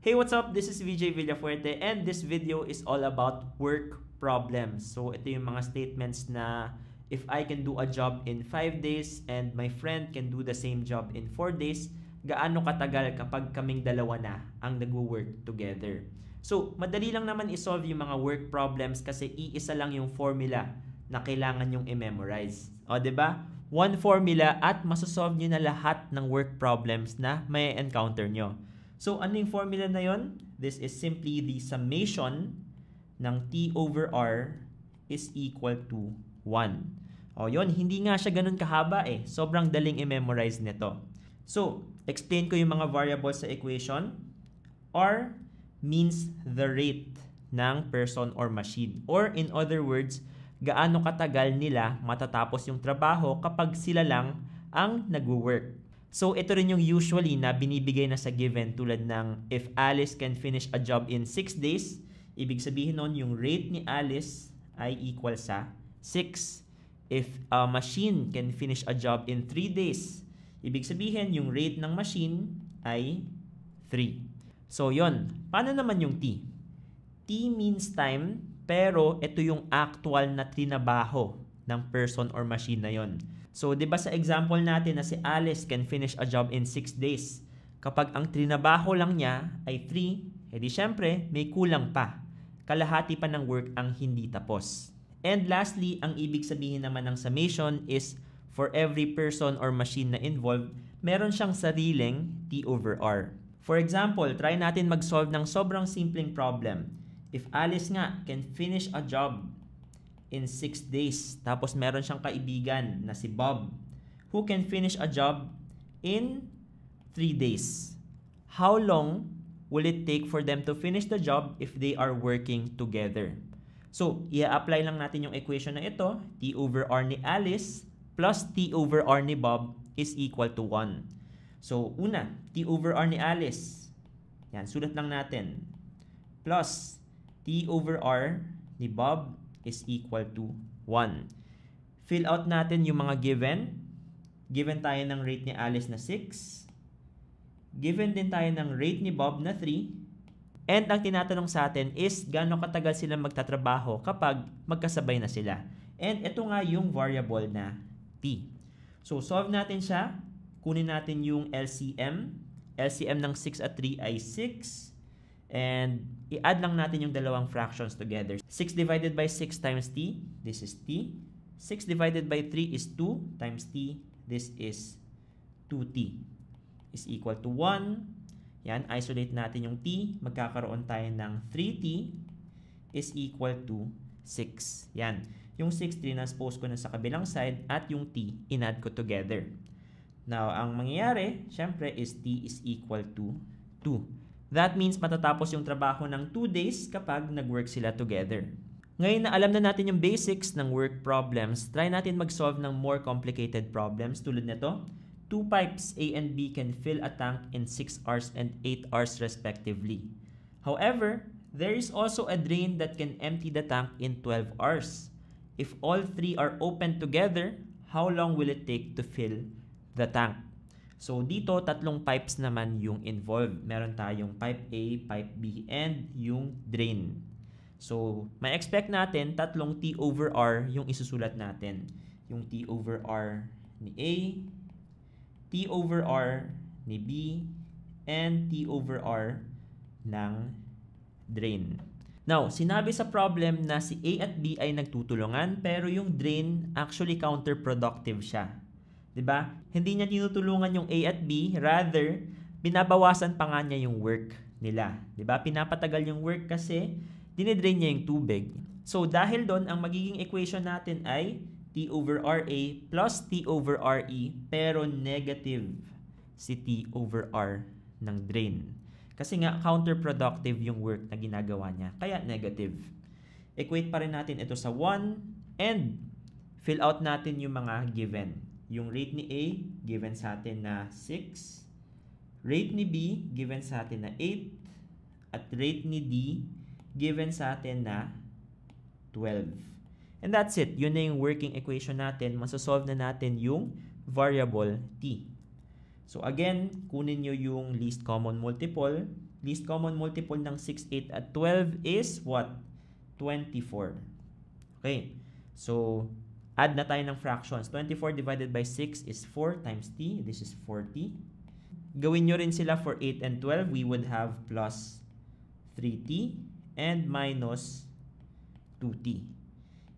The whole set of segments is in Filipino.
Hey, what's up? This is VJ Villafuerte and this video is all about work problems. So, ito yung mga statements na if I can do a job in 5 days and my friend can do the same job in 4 days, gaano katagal kapag kaming dalawa na ang nagwo-work together? So, madali lang naman isolve yung mga work problems kasi iisa lang yung formula na kailangan yung i-memorize. O, 'di ba? One formula at masosolve nyo na lahat ng work problems na may encounter nyo. So, ano yung formula na yon? This is simply the summation ng T over R is equal to 1. O, yun, hindi nga siya ganun kahaba eh. Sobrang daling i-memorize nito. So, explain ko yung mga variables sa equation. R means the rate ng person or machine. Or in other words, gaano katagal nila matatapos yung trabaho kapag sila lang ang nagwo-work. So, ito rin yung usually na binibigay na sa given tulad ng if Alice can finish a job in 6 days, ibig sabihin nun yung rate ni Alice ay equal sa 6. If a machine can finish a job in 3 days, ibig sabihin yung rate ng machine ay 3. So, yon. Paano naman yung T? T means time, pero ito yung actual na trinabaho ng person or machine na yon. So, di ba sa example natin na si Alice can finish a job in 6 days? Kapag ang trinabaho lang niya ay 3, edi syempre, may kulang pa. Kalahati pa ng work ang hindi tapos. And lastly, ang ibig sabihin naman ng summation is for every person or machine na involved, meron siyang sariling T over R. For example, try natin mag-solve ng sobrang simpleng problem. If Alice nga can finish a job in 6 days, tapos meron siyang kaibigan na si Bob who can finish a job in 3 days. How long will it take for them to finish the job if they are working together? So, i-apply lang natin yung equation na ito. T over R ni Alice plus T over R ni Bob is equal to 1. So, una, T over R ni Alice. Yan, sulat lang natin. Plus T over R ni Bob is equal to 1. Fill out natin yung mga given. Given tayo ng rate ni Alice na 6. Given din tayo ng rate ni Bob na 3. And ang tinatanong sa atin is gaano katagal sila magtatrabaho kapag magkasabay na sila. And ito nga yung variable na T. So, solve natin siya. Kunin natin yung LCM. LCM ng 6 at 3 ay 6. And i-add lang natin yung dalawang fractions together. 6 divided by 6 times t, this is t. 6 divided by 3 is 2 times t, this is 2t. Is equal to 1. Yan, isolate natin yung t. Magkakaroon tayo ng 3t is equal to 6. Yan. Yung 6, transpose ko na sa kabilang side at yung t, in-add ko together. Now, ang mangyayari, syempre, is t is equal to 2. That means matatapos yung trabaho ng 2 days kapag nag-work sila together. Ngayon na alam na natin yung basics ng work problems, try natin mag-solve ng more complicated problems tulad nito. 2 pipes A and B can fill a tank in 6 hours and 8 hours respectively. However, there is also a drain that can empty the tank in 12 hours. If all 3 are open together, how long will it take to fill the tank? So, dito, tatlong pipes naman yung involved. Meron tayong pipe A, pipe B, and yung drain. So, may expect natin tatlong T over R yung isusulat natin. Yung T over R ni A, T over R ni B, and T over R ng drain. Now, sinabi sa problem na si A at B ay nagtutulungan, pero yung drain actually counterproductive siya. 'Di ba? Hindi niya tinutulungan yung A at B, rather binabawasan pa nga niya yung work nila. 'Di ba? Pinapatagal yung work kasi dinidrain niya yung tubig. So dahil doon ang magiging equation natin ay T over RA plus T over RE, pero negative si T over R ng drain. Kasi nga counterproductive yung work na ginagawa niya, kaya negative. Equate pa rin natin ito sa 1 and fill out natin yung mga given. Yung rate ni A, given sa atin na 6. Rate ni B, given sa atin na 8. At rate ni D, given sa atin na 12. And that's it. Yun na yung working equation natin. Masosolve na natin yung variable T. So again, kunin nyo yung least common multiple. Least common multiple ng 6, 8, at 12 is what? 24. Okay. So, add na tayo ng fractions. 24 divided by 6 is 4 times t. This is 40. Gawin nyo rin sila for 8 and 12. We would have plus 3t and minus 2t.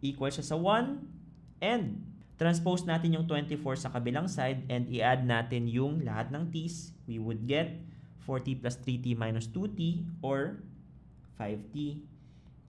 Equal siya sa 1. And transpose natin yung 24 sa kabilang side and i-add natin yung lahat ng t's. We would get 4t plus 3t minus 2t or 5t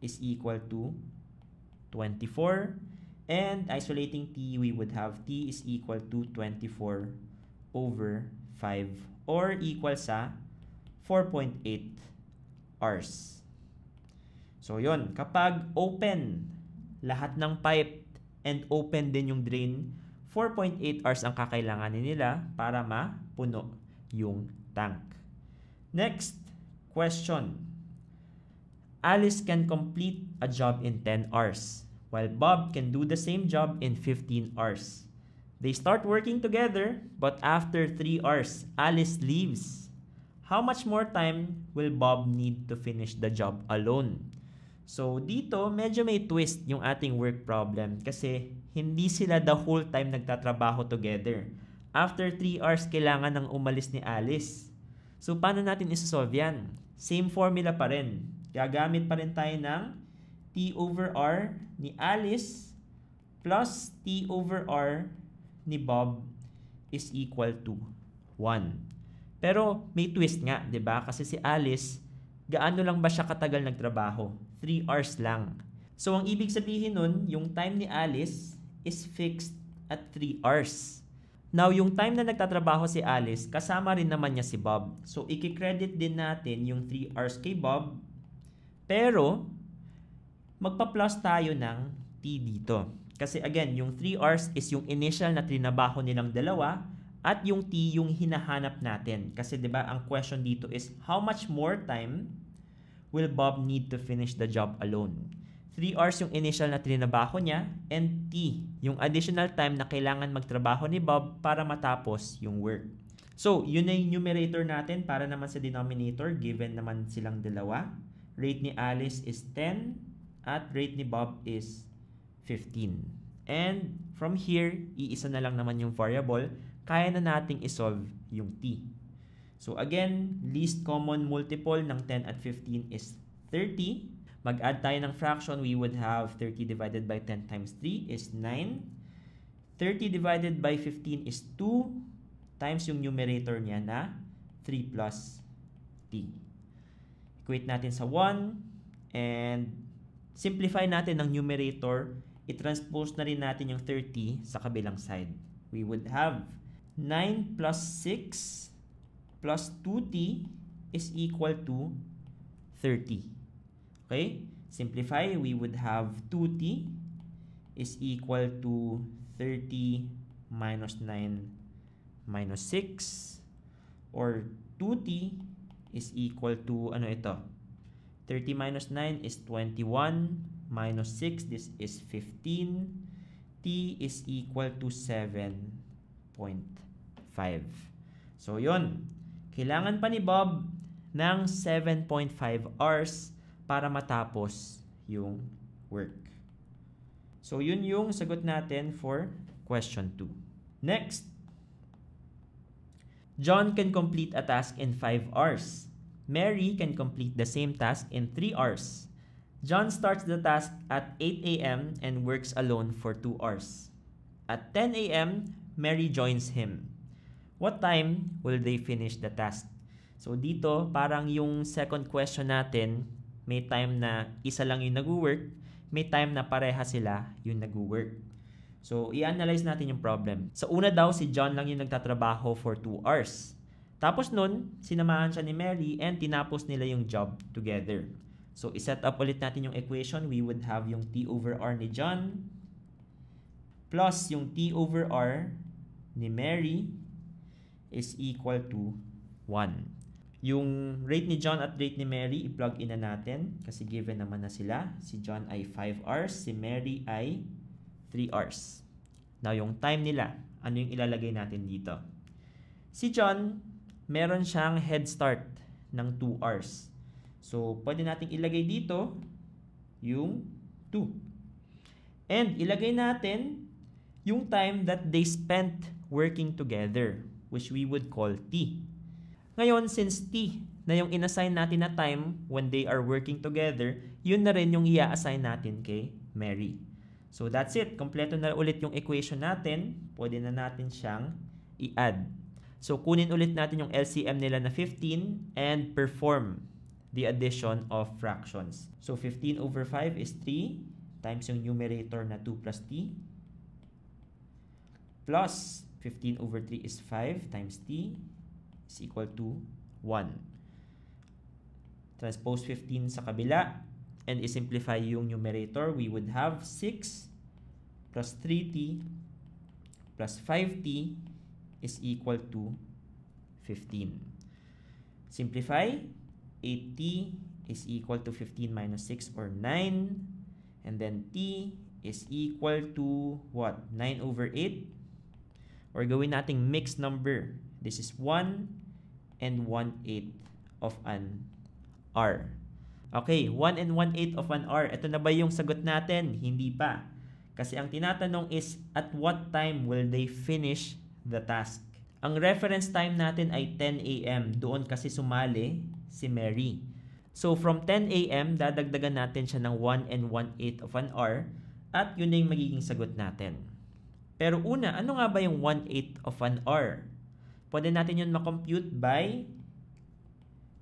is equal to 24. And isolating t, we would have t is equal to 24 over 5 or equal sa 4.8 hours. So yun, kapag open lahat ng pipe and open din yung drain, 4.8 hours ang kakailanganin nila para mapuno yung tank. Next question. Alice can complete a job in 10 hours, while Bob can do the same job in 15 hours. They start working together, but after 3 hours, Alice leaves. How much more time will Bob need to finish the job alone? So, dito, medyo may twist yung ating work problem kasi hindi sila the whole time nagtatrabaho together. After 3 hours, kailangan nang umalis ni Alice. So, paano natin isosolve yan? Same formula pa rin. Gagamit pa rin tayo ng t over r ni Alice plus t over r ni Bob is equal to 1. Pero may twist nga, 'di ba? Kasi si Alice, gaano lang ba siya katagal nagtrabaho? 3 hours lang. So ang ibig sabihin nun, yung time ni Alice is fixed at 3 hours. Now, yung time na nagtatrabaho si Alice, kasama rin naman niya si Bob. So i-credit din natin yung 3 hours kay Bob. Pero magpa-plus tayo ng t dito. Kasi again, yung 3 hours is yung initial na trinabaho nilang dalawa at yung t yung hinahanap natin. Kasi 'di ba, ang question dito is how much more time will Bob need to finish the job alone? 3 hours yung initial na trinabaho niya and t yung additional time na kailangan magtrabaho ni Bob para matapos yung work. So, yun na yung numerator natin para naman sa denominator given naman silang dalawa. Rate ni Alice is 10 at rate ni Bob is 15. And from here, iisa na lang naman yung variable. Kaya na nating isolve yung t. So again, least common multiple ng 10 at 15 is 30. Mag-add tayo ng fraction, we would have 30 divided by 10 times 3 is 9. 30 divided by 15 is 2 times yung numerator niya na 3 plus t. Equate natin sa 1 and simplify natin ng numerator. I-transpose na rin natin yung 30 sa kabilang side. We would have 9 plus 6 plus 2t is equal to 30. Okay? Simplify, we would have 2t is equal to 30 minus 9 minus 6 or 2t is equal to, ano ito? 30 minus 9 is 21 minus 6, this is 15. T is equal to 7.5. So, yun. Kailangan pa ni Bob ng 7.5 hours para matapos yung work. So, yun yung sagot natin for question 2. Next. John can complete a task in 5 hours. Mary can complete the same task in 3 hours. John starts the task at 8 a.m. and works alone for 2 hours. At 10 a.m., Mary joins him. What time will they finish the task? So dito, parang yung second question natin, may time na isa lang yung nag-work, may time na pareha sila yung nag-work. So, i-analyze natin yung problem. Sa una daw, si John lang yung nagtatrabaho for 2 hours. Tapos nun, sinamahan siya ni Mary and tinapos nila yung job together. So, iset up ulit natin yung equation. We would have yung T over R ni John plus yung T over R ni Mary is equal to 1. Yung rate ni John at rate ni Mary, i-plug in na natin kasi given naman na sila. Si John ay 5 hours, si Mary ay 3 hours. Now, yung time nila, ano yung ilalagay natin dito? Si John, meron siyang head start ng 2 hours. So, pwede nating ilagay dito yung 2. And ilagay natin yung time that they spent working together, which we would call T. Ngayon, since T na yung inassign natin na time when they are working together, yun na rin yung i-assign natin kay Mary. So that's it. Kompleto na ulit yung equation natin. Pwede na natin siyang i-add. So kunin ulit natin yung LCM nila na 15 and perform the addition of fractions. So 15 over 5 is 3 times yung numerator na 2 plus T plus 15 over 3 is 5 times T is equal to 1. Transpose 15 sa kabila and i-simplify yung numerator. We would have 6 plus 3T plus 5T is equal to 15. Simplify. 8T is equal to 15 minus 6 or 9. And then T is equal to what? 9 over 8. Or gawin nating mixed number. This is 1 and 1/8 of an R. Okay, 1 and 1/8 of an R. Ito na ba yung sagot natin? Hindi pa. Kasi ang tinatanong is, at what time will they finish the task? Ang reference time natin ay 10 a.m. Doon kasi sumali si Mary. So, from 10 a.m., dadagdagan natin siya ng 1 and 1/8 of an hour at yun na yung magiging sagot natin. Pero una, ano nga ba yung 1/8 of an hour? Pwede natin yun makompute by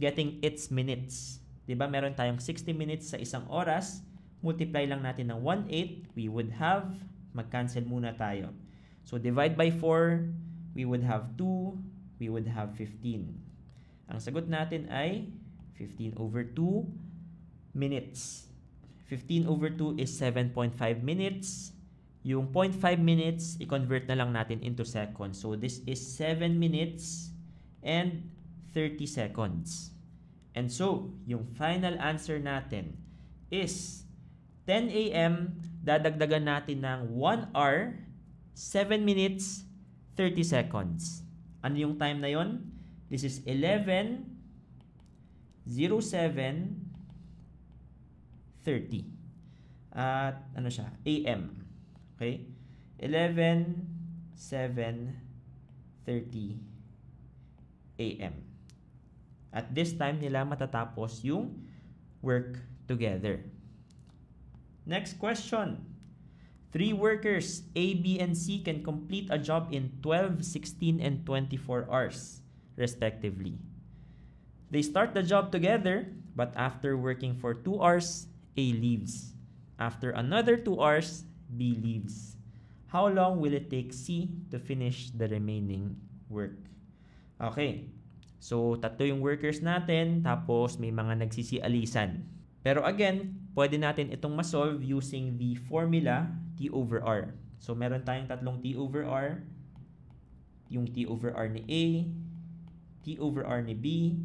getting its minutes. Diba? Meron tayong 60 minutes sa isang oras. Multiply lang natin ng 1/8. We would have, mag-cancel muna tayo. So, divide by 4, we would have 2, we would have 15. Ang sagot natin ay 15 over 2 minutes. 15 over 2 is 7.5 minutes. Yung 0.5 minutes, i-convert na lang natin into seconds. So, this is 7 minutes and 30 seconds. And so, yung final answer natin is 10 a.m. dadagdagan natin ng 1 hour, 7 minutes, 30 seconds. Ano yung time na yon? This is 11:07:30. At ano siya? AM. Okay? 11:07:30 AM. At this time nila matatapos yung work together. Next question. 3 workers, A, B, and C can complete a job in 12, 16, and 24 hours, respectively. They start the job together, but after working for 2 hours, A leaves. After another 2 hours, B leaves. How long will it take C to finish the remaining work? Okay. So, 3 yung workers natin, tapos may mga nagsisialisan. Pero again, pwede natin itong masolve using the formula T over R. So, meron tayong 3 T over R. Yung T over R ni A, T over R ni B,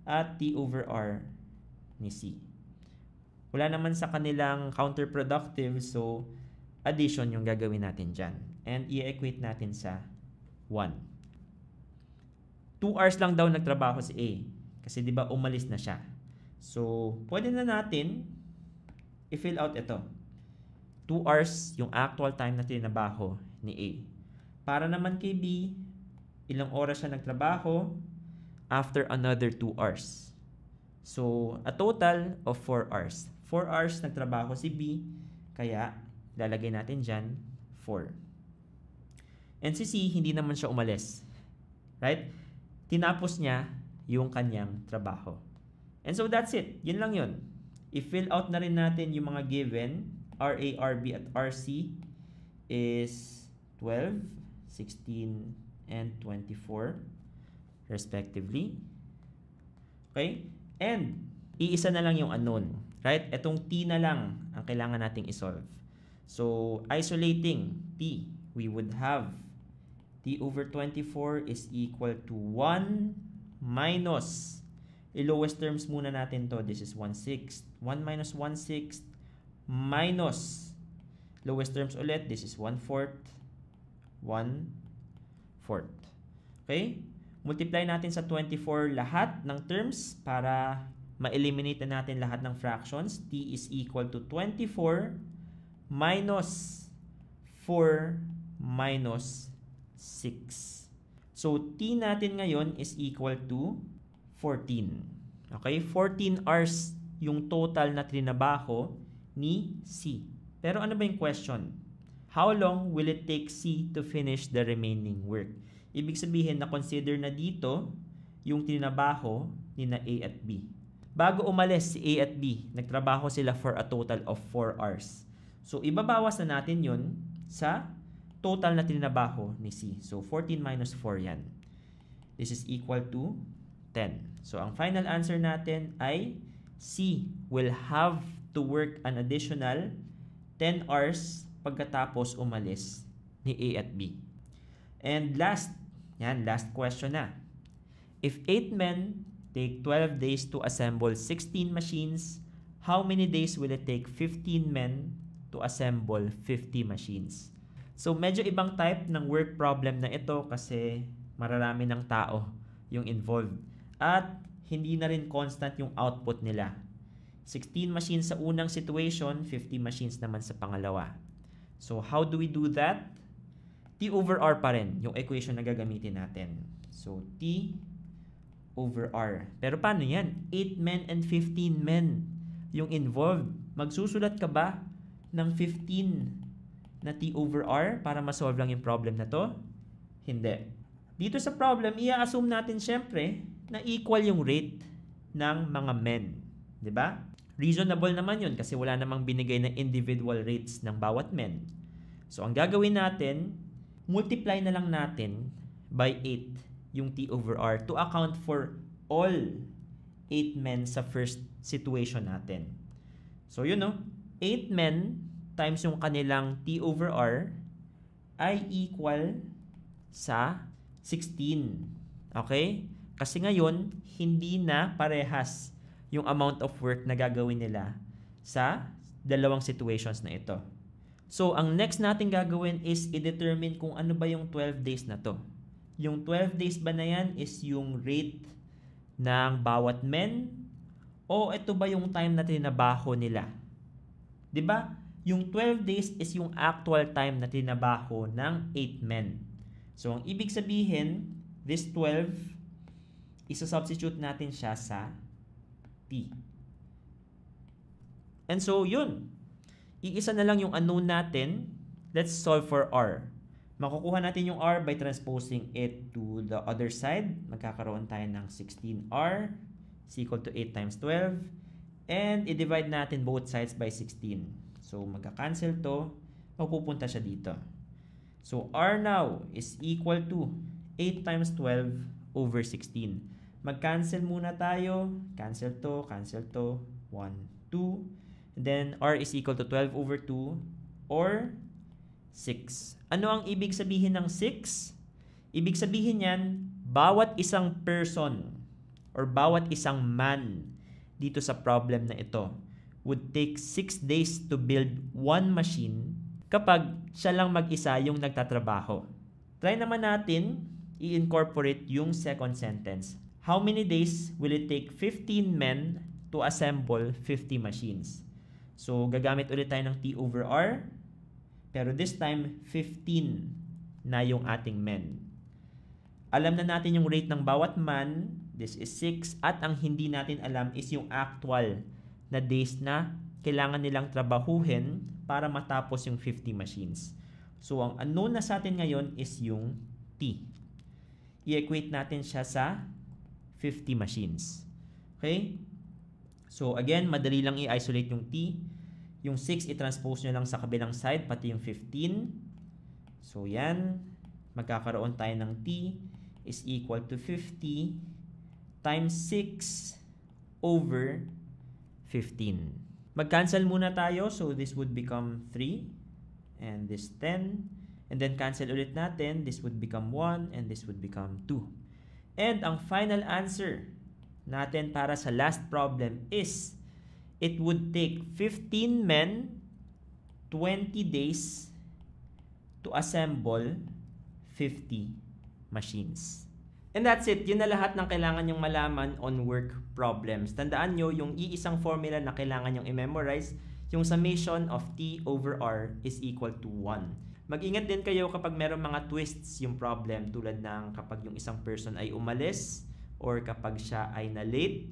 at T over R ni C. Wala naman sa kanilang counterproductive, so addition yung gagawin natin dyan. And i-equate natin sa 1. 2 hours lang daw nagtrabaho si A. Kasi di ba umalis na siya. So, pwede na natin i-fill out ito. 2 hours yung actual time na tinabaho ni A. Para naman kay B, ilang oras siya nagtrabaho after another 2 hours. So, a total of 4 hours. 4 hours nagtrabaho si B, kaya lalagay natin dyan 4. And si C, hindi naman siya umalis. Right? Tinapos niya yung kanyang trabaho. And so that's it. Yun lang yun. I-fill out na rin natin yung mga given. RA, RB, at RC is 12, 16, and 24 respectively. Okay? And iisa na lang yung unknown. Right? Etong T na lang ang kailangan nating isolve. So, isolating T, we would have T over 24 is equal to 1 minus, i-lowest terms muna natin to. This is 1/6. 1 minus 1/6 minus, lowest terms ulit, this is 1/4. 1/4. Okay? Multiply natin sa 24 lahat ng terms para ma-eliminate na natin lahat ng fractions. T is equal to 24 minus 4 minus 6. So, T natin ngayon is equal to 14. Okay? 14 hours yung total na trinabaho ni C. Pero ano ba yung question? How long will it take C to finish the remaining work? Ibig sabihin na consider na dito yung trinabaho ni na A at B. Bago umalis si A at B, nagtrabaho sila for a total of 4 hours. So, ibabawas na natin yun sa total na trinabaho ni C. So, 14 minus 4 yan. This is equal to 10. So, ang final answer natin ay C will have to work an additional 10 hours pagkatapos umalis ni A at B. And last question na. If 8 men take 12 days to assemble 16 machines, how many days will it take 15 men to assemble 50 machines? So, medyo ibang type ng work problem na ito kasi mararami ng tao yung involved. At hindi na rin constant yung output nila. 16 machines sa unang situation, 50 machines naman sa pangalawa. So, how do we do that? T over R pa rin yung equation na gagamitin natin. So, T over R. Pero paano yan? 8 men and 15 men yung involved. Magsusulat ka ba ng 15 na T over R para masolve lang yung problem na to? Hindi. Dito sa problem, i-assume natin syempre na equal yung rate ng mga men. 'Di ba? Reasonable naman yun kasi wala namang binigay na individual rates ng bawat men. So, ang gagawin natin, multiply na lang natin by 8 yung T over R to account for all 8 men sa first situation natin. So, yun no? 8 men times yung kanilang T over R ay equal sa 16. Okay? Kasi ngayon, hindi na parehas yung amount of work na gagawin nila sa dalawang situations na ito. So, ang next natin gagawin is i-determine kung ano ba yung 12 days na to. Yung 12 days ba na yan is yung rate ng bawat men o ito ba yung time na trinabaho nila? 'Di ba? Yung 12 days is yung actual time na trinabaho ng 8 men. So, ang ibig sabihin, this 12, isa-substitute natin siya sa T. And so, yun. Iisa na lang yung unknown natin. Let's solve for R. Makukuha natin yung R by transposing it to the other side. Magkakaroon tayo ng 16R is equal to 8 times 12. And i-divide natin both sides by 16. So, magka-cancel to. Mapupunta siya dito. So, R now is equal to 8 times 12 over 16. Mag-cancel muna tayo. Cancel to, 1, 2. And then, R is equal to 12 over 2 or 6. Ano ang ibig sabihin ng 6? Ibig sabihin yan, bawat isang person or bawat isang man dito sa problem na ito would take 6 days to build one machine kapag siya lang mag-isa yung nagtatrabaho. Try naman natin i-incorporate yung second sentence. How many days will it take 15 men to assemble 50 machines? So, gagamit ulit tayo ng T over R. Pero this time, 15 na yung ating men. Alam na natin yung rate ng bawat man. This is 6. At ang hindi natin alam is yung actual na days na kailangan nilang trabahuhin para matapos yung 50 machines. So, ang unknown na sa atin ngayon is yung T. I-equate natin siya sa 50 machines. Okay? So, again, madali lang i-isolate yung T. Yung 6, i-transpose nyo lang sa kabilang side, pati yung 15. So, yan. Magkakaroon tayo ng T is equal to 50 times 6 over 15. Mag-cancel muna tayo. So, this would become 3. And this 10. And then, cancel ulit natin. This would become 1. And this would become 2. And ang final answer natin para sa last problem is it would take 15 men 20 days to assemble 50 machines. And that's it. Yun na lahat ng kailangan nyong malaman on work problems. Tandaan nyo, yung iisang formula na kailangan nyong i-memorize, yung summation of T over R is equal to 1. Mag-ingat din kayo kapag merong mga twists yung problem, tulad ng kapag yung isang person ay umalis, or kapag siya ay na-late,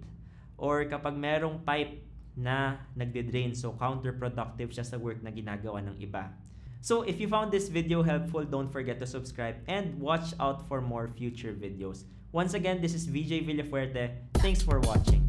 or kapag merong pipe na nagde-drain, so counterproductive siya sa work na ginagawa ng iba. So if you found this video helpful, don't forget to subscribe and watch out for more future videos. Once again, this is VJ Villafuerte. Thanks for watching.